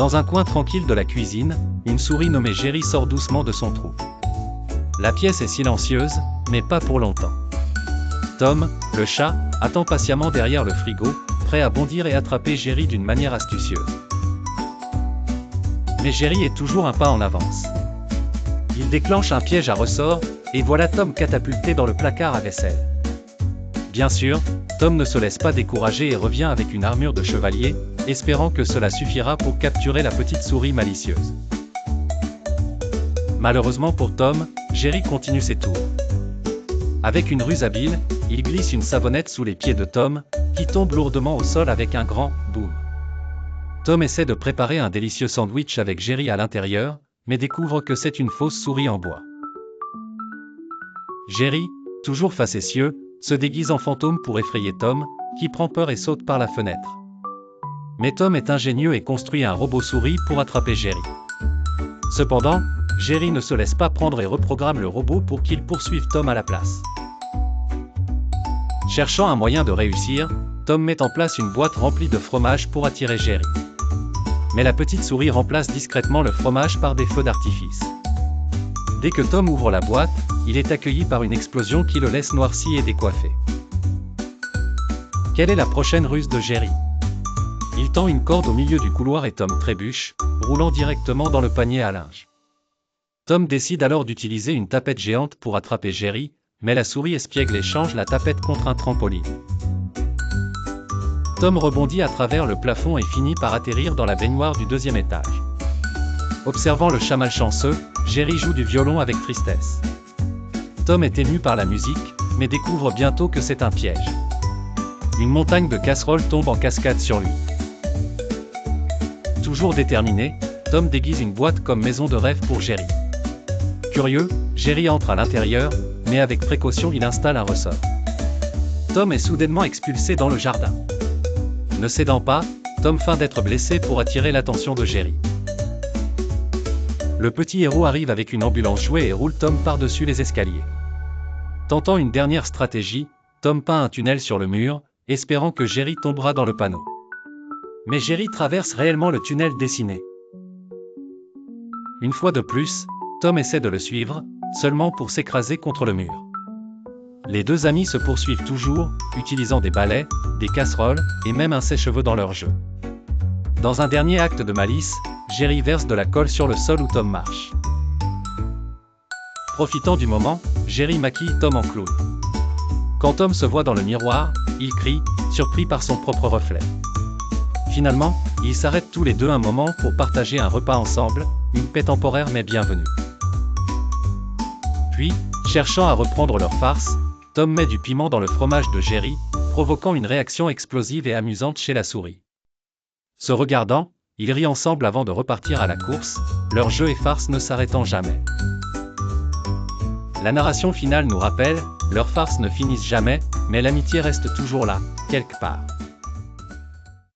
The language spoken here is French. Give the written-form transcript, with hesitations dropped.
Dans un coin tranquille de la cuisine, une souris nommée Jerry sort doucement de son trou. La pièce est silencieuse, mais pas pour longtemps. Tom, le chat, attend patiemment derrière le frigo, prêt à bondir et attraper Jerry d'une manière astucieuse. Mais Jerry est toujours un pas en avance. Il déclenche un piège à ressort, et voilà Tom catapulté dans le placard à vaisselle. Bien sûr, Tom ne se laisse pas décourager et revient avec une armure de chevalier, espérant que cela suffira pour capturer la petite souris malicieuse. Malheureusement pour Tom, Jerry continue ses tours. Avec une ruse habile, il glisse une savonnette sous les pieds de Tom, qui tombe lourdement au sol avec un grand « boum ». Tom essaie de préparer un délicieux sandwich avec Jerry à l'intérieur, mais découvre que c'est une fausse souris en bois. Jerry, toujours facétieux, se déguise en fantôme pour effrayer Tom, qui prend peur et saute par la fenêtre. Mais Tom est ingénieux et construit un robot souris pour attraper Jerry. Cependant, Jerry ne se laisse pas prendre et reprogramme le robot pour qu'il poursuive Tom à la place. Cherchant un moyen de réussir, Tom met en place une boîte remplie de fromage pour attirer Jerry. Mais la petite souris remplace discrètement le fromage par des feux d'artifice. Dès que Tom ouvre la boîte, il est accueilli par une explosion qui le laisse noirci et décoiffé. Quelle est la prochaine ruse de Jerry? Il tend une corde au milieu du couloir et Tom trébuche, roulant directement dans le panier à linge. Tom décide alors d'utiliser une tapette géante pour attraper Jerry, mais la souris espiègle et change la tapette contre un trampoline. Tom rebondit à travers le plafond et finit par atterrir dans la baignoire du deuxième étage. Observant le chat malchanceux, Jerry joue du violon avec tristesse. Tom est ému par la musique, mais découvre bientôt que c'est un piège. Une montagne de casseroles tombe en cascade sur lui. Toujours déterminé, Tom déguise une boîte comme maison de rêve pour Jerry. Curieux, Jerry entre à l'intérieur, mais avec précaution il installe un ressort. Tom est soudainement expulsé dans le jardin. Ne cédant pas, Tom feint d'être blessé pour attirer l'attention de Jerry. Le petit héros arrive avec une ambulance jouet et roule Tom par-dessus les escaliers. Tentant une dernière stratégie, Tom peint un tunnel sur le mur, espérant que Jerry tombera dans le panneau. Mais Jerry traverse réellement le tunnel dessiné. Une fois de plus, Tom essaie de le suivre, seulement pour s'écraser contre le mur. Les deux amis se poursuivent toujours, utilisant des balais, des casseroles, et même un sèche-cheveux dans leur jeu. Dans un dernier acte de malice, Jerry verse de la colle sur le sol où Tom marche. Profitant du moment, Jerry maquille Tom en clown. Quand Tom se voit dans le miroir, il crie, surpris par son propre reflet. Finalement, ils s'arrêtent tous les deux un moment pour partager un repas ensemble, une paix temporaire mais bienvenue. Puis, cherchant à reprendre leur farce, Tom met du piment dans le fromage de Jerry, provoquant une réaction explosive et amusante chez la souris. Se regardant, ils rient ensemble avant de repartir à la course, leur jeu et farce ne s'arrêtant jamais. La narration finale nous rappelle, leurs farces ne finissent jamais, mais l'amitié reste toujours là, quelque part.